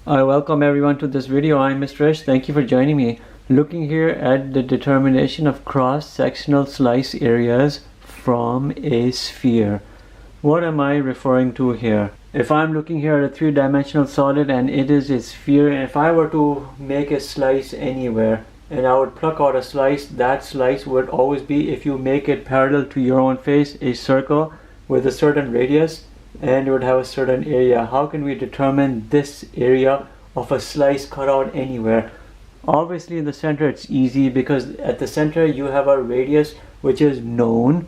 I welcome everyone to this video. I'm Mr. Ish. Thank you for joining me. Looking here at the determination of cross-sectional slice areas from a sphere. What am I referring to here? If I'm looking here at a three-dimensional solid and it is a sphere, and if I were to make a slice anywhere and I would pluck out a slice, that slice would always be, if you make it parallel to your own face, a circle with a certain radius, and it would have a certain area. How can we determine this area of a slice cut out anywhere? Obviously in the center it's easy, because at the center you have a radius which is known.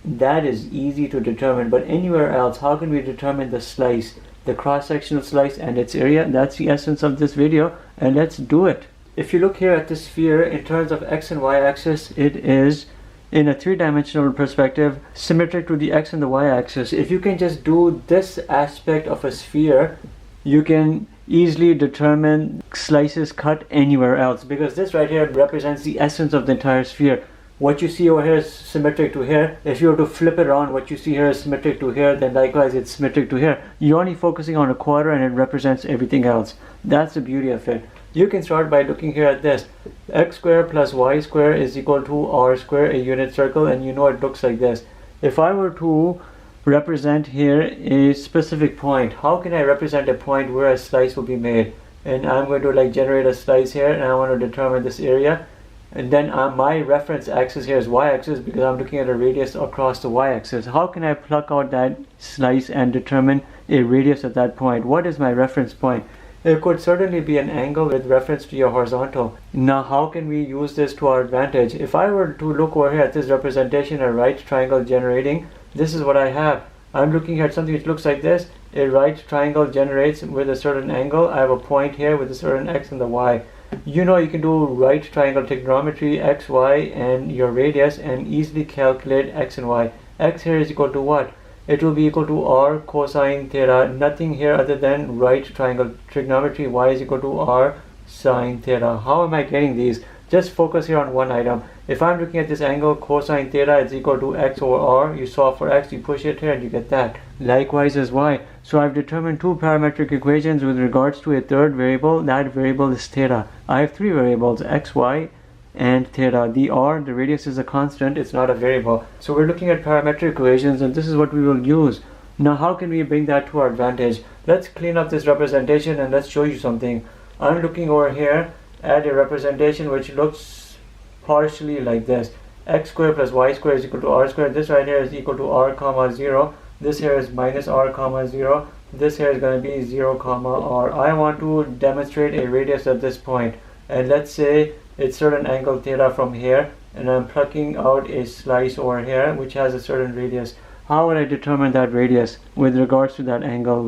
That is easy to determine. But anywhere else, how can we determine the slice, the cross-sectional slice and its area? That's the essence of this video, and let's do it. If you look here at the sphere in terms of x and y axis, it is, in a three-dimensional perspective, symmetric to the x and the y axis. If you can just do this aspect of a sphere, you can easily determine slices cut anywhere else, because this right here represents the essence of the entire sphere. What you see over here is symmetric to here. If you were to flip it around, what you see here is symmetric to here, then likewise it's symmetric to here. You're only focusing on a quarter and it represents everything else. That's the beauty of it. You can start by looking here at this. X squared plus y squared is equal to r squared, a unit circle, and you know it looks like this. If I were to represent here a specific point, how can I represent a point where a slice will be made? And I'm going to generate a slice here, and I want to determine this area. And then my reference axis here is y-axis, because I'm looking at a radius across the y-axis. How can I pluck out that slice and determine a radius at that point? What is my reference point? It could certainly be an angle with reference to your horizontal. Now how can we use this to our advantage? If I were to look over here at this representation, a right triangle generating, this is what I have. I'm looking at something which looks like this. A right triangle generates with a certain angle. I have a point here with a certain x and the y. You know, you can do right triangle trigonometry, x, y, and your radius, and easily calculate x and y. X here is equal to what? It will be equal to r cosine theta. Nothing here other than right triangle trigonometry. Y is equal to r sine theta. How am I getting these? Just focus here on one item. If I'm looking at this angle, cosine theta is equal to x over r. You solve for x, you push it here, and you get that. Likewise as y. So I've determined two parametric equations with regards to a third variable. That variable is theta. I have three variables, x, y, and theta. The r, the radius, is a constant. It's not a variable. So we're looking at parametric equations, and this is what we will use. Now how can we bring that to our advantage? Let's clean up this representation and let's show you something. I'm looking over here at a representation which looks partially like this. X squared plus y squared is equal to r squared. This right here is equal to r comma 0. This here is minus r comma 0. This here is going to be 0 comma r. I want to demonstrate a radius at this point, and let's say it's certain angle theta from here, and I'm plucking out a slice over here which has a certain radius. How would I determine that radius with regards to that angle?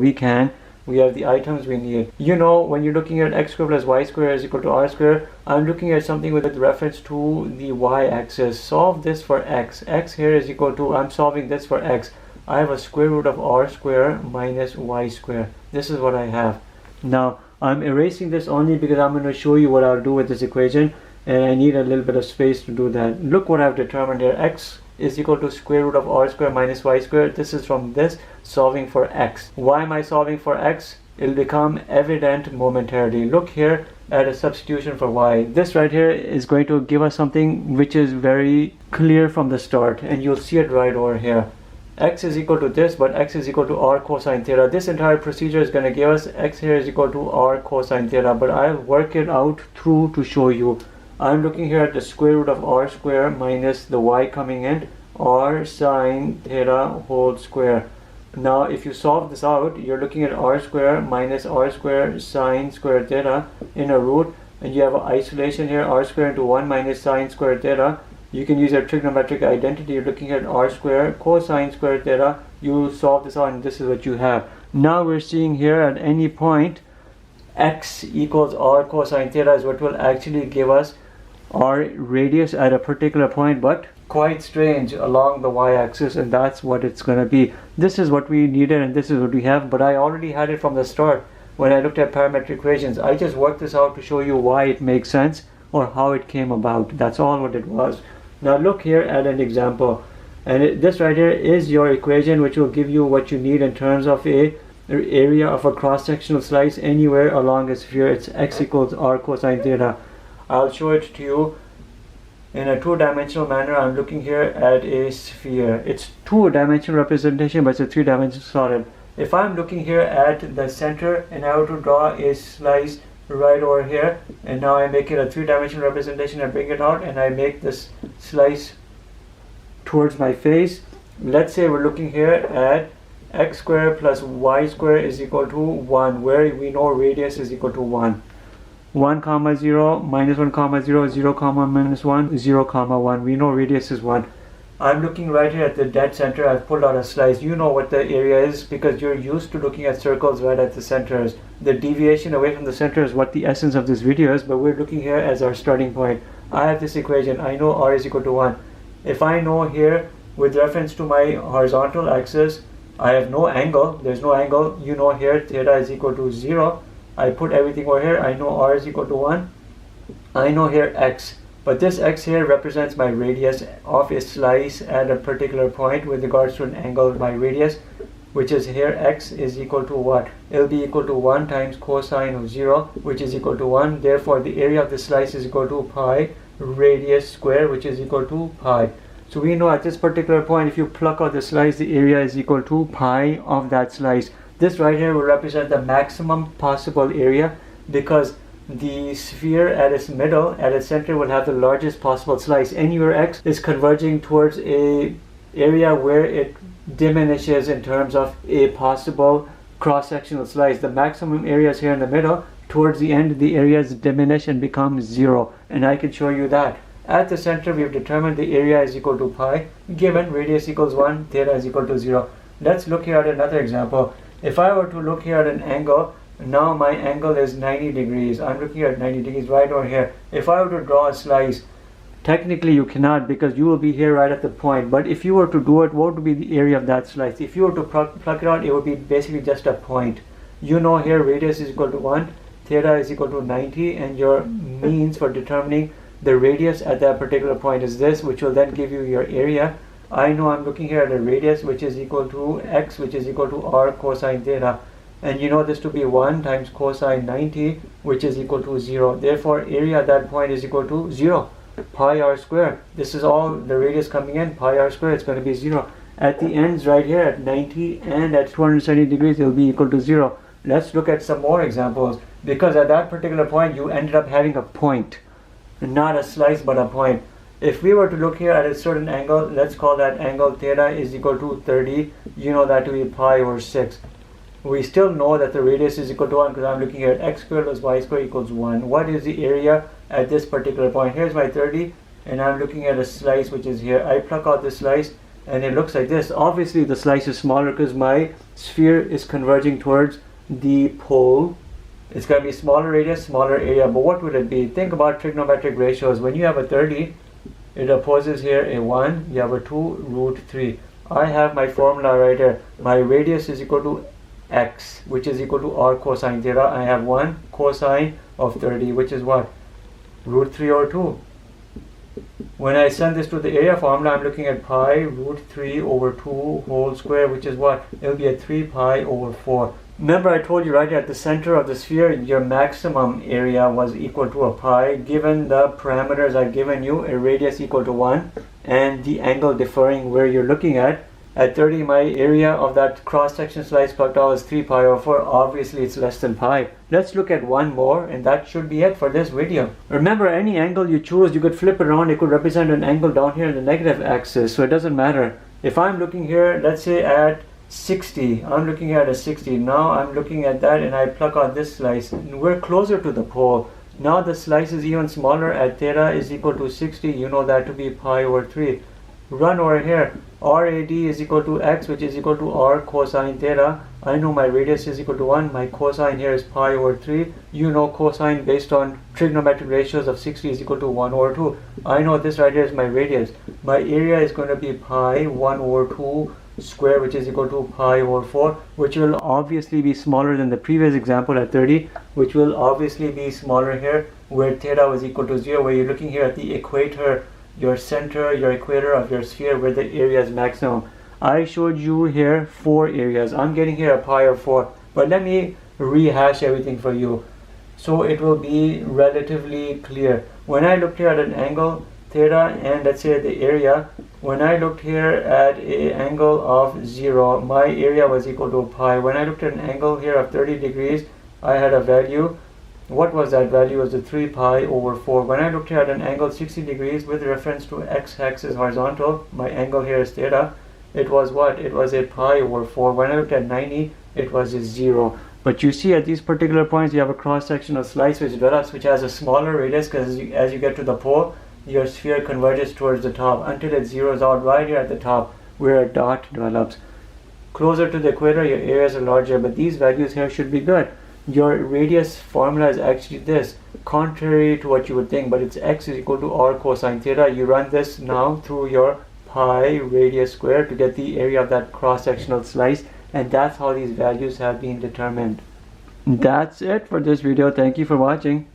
We have the items we need. You know, when you're looking at x squared plus y squared is equal to r squared, I'm looking at something with reference to the y-axis. Solve this for x. X here is equal to, I'm solving this for x. I have a square root of r squared minus y squared. This is what I have. Now, I'm erasing this only because I'm going to show you what I'll do with this equation, and I need a little bit of space to do that. Look what I've determined here. X is equal to square root of r squared minus y squared. This is from this, solving for x. Why am I solving for x? It'll become evident momentarily. Look here at a substitution for y. This right here is going to give us something which is very clear from the start, and you'll see it right over here. X is equal to this, but x is equal to r cosine theta. This entire procedure is going to give us x here is equal to r cosine theta, but I'll work it out through to show you. I'm looking here at the square root of r squared minus the y coming in, r sine theta whole square. Now if you solve this out, you're looking at r squared minus r squared sine squared theta in a root, and you have an isolation here, r squared into 1 minus sine squared theta. You can use your trigonometric identity. You're looking at r squared cosine squared theta. You solve this out and this is what you have. Now we're seeing here at any point x equals r cosine theta is what will actually give us our radius at a particular point, but quite strange along the y-axis, and that's what it's going to be. This is what we needed and this is what we have, but I already had it from the start when I looked at parametric equations. I just worked this out to show you why it makes sense or how it came about. That's all what it was. Now look here at an example, and this right here is your equation which will give you what you need in terms of a area of a cross-sectional slice anywhere along a sphere, it's x equals r cosine theta. I'll show it to you in a two-dimensional manner. I'm looking here at a sphere. It's two-dimensional representation, but it's a three-dimensional solid. If I'm looking here at the center and I were to draw a slice right over here, and now I make it a three-dimensional representation, I bring it out and I make this slice towards my face. Let's say we're looking here at x squared plus y squared is equal to 1, where we know radius is equal to 1. 1 comma 0, minus 1 comma 0, 0 comma minus 1, 0 comma 1. We know radius is 1. I'm looking right here at the dead center. I've pulled out a slice. You know what the area is because you're used to looking at circles right at the centers. The deviation away from the center is what the essence of this video is, but we're looking here as our starting point. I have this equation. I know r is equal to 1. If I know here with reference to my horizontal axis, I have no angle. There's no angle. You know here theta is equal to 0. I put everything over here. I know r is equal to 1. I know here x. But this x here represents my radius of a slice at a particular point with regards to an angle by radius, which is here x is equal to what? It'll be equal to 1 times cosine of 0, which is equal to 1. Therefore, the area of the slice is equal to pi radius square, which is equal to pi. So we know at this particular point, if you pluck out the slice, the area is equal to pi of that slice. This right here will represent the maximum possible area because the sphere at its middle, at its center, will have the largest possible slice. Anywhere x is converging towards a area where it diminishes in terms of a possible cross-sectional slice. The maximum area is here in the middle. Towards the end, the areas diminish and become 0. And I can show you that. At the center, we have determined the area is equal to pi, given radius equals 1, theta is equal to 0. Let's look here at another example. If I were to look here at an angle, now my angle is 90 degrees. I'm looking at 90 degrees right over here. If I were to draw a slice, technically you cannot because you will be here right at the point. But if you were to do it, what would be the area of that slice? If you were to pluck it out, it would be basically just a point. You know here radius is equal to 1, theta is equal to 90, and your means for determining the radius at that particular point is this, which will then give you your area. I know I'm looking here at a radius which is equal to x, which is equal to r cosine theta. And you know this to be 1 times cosine 90, which is equal to 0. Therefore, area at that point is equal to 0, pi r squared. This is all the radius coming in, pi r squared, it's going to be 0. At the ends right here at 90 and at 270 degrees, it will be equal to 0. Let's look at some more examples, because at that particular point, you ended up having a point, not a slice, but a point. If we were to look here at a certain angle, let's call that angle theta is equal to 30. You know that to be pi over 6. We still know that the radius is equal to 1 because I'm looking here at x squared plus y squared equals 1. What is the area at this particular point? Here's my 30, and I'm looking at a slice which is here. I pluck out the slice, and it looks like this. Obviously, the slice is smaller because my sphere is converging towards the pole. It's going to be smaller radius, smaller area. But what would it be? Think about trigonometric ratios. When you have a 30, it opposes here a 1. You have a 2 root 3. I have my formula right here. My radius is equal to x, which is equal to r cosine theta. I have 1 cosine of 30, which is what? Root 3 over 2. When I send this to the area formula, I'm looking at pi root 3 over 2 whole square, which is what? It'll be a 3 pi over 4. Remember I told you right here at the center of the sphere, your maximum area was equal to a pi. Given the parameters I've given you, a radius equal to 1 and the angle differing where you're looking at 30, my area of that cross-section slice plucked out is 3 pi over 4. Obviously, it's less than pi. Let's look at one more, and that should be it for this video. Remember, any angle you choose, you could flip it around. It could represent an angle down here in the negative axis, so it doesn't matter. If I'm looking here, let's say at 60, I'm looking at a 60. Now I'm looking at that, and I pluck out this slice. We're closer to the pole. Now the slice is even smaller. At theta is equal to 60. You know that to be pi over 3. Run over here. RAD is equal to x, which is equal to r cosine theta. I know my radius is equal to 1. My cosine here is pi over 3. You know cosine based on trigonometric ratios of 60 is equal to 1 over 2. I know this right here is my radius. My area is going to be pi 1 over 2 square, which is equal to pi over 4, which will obviously be smaller than the previous example at 30, which will obviously be smaller here where theta was equal to 0, where you're looking here at the equator, your center, your equator of your sphere where the area is maximum. I showed you here 4 areas. I'm getting here a pi of 4. But let me rehash everything for you so it will be relatively clear. When I looked here at an angle theta and let's say the area, when I looked here at an angle of 0, my area was equal to pi. When I looked at an angle here of 30 degrees, I had a value. What was that value? It was the 3 pi over 4. When I looked here at an angle 60 degrees with reference to x-axis horizontal, my angle here is theta, it was what? It was a pi over 4. When I looked at 90, it was a 0. But you see at these particular points you have a cross-sectional slice which develops, which has a smaller radius, because as you get to the pole, your sphere converges towards the top until it zeroes out right here at the top where a dot develops. Closer to the equator, your areas are larger, but these values here should be good. Your radius formula is actually this, contrary to what you would think, but it's x is equal to r cosine theta. You run this now through your pi radius square to get the area of that cross-sectional slice, and that's how these values have been determined. That's it for this video. Thank you for watching.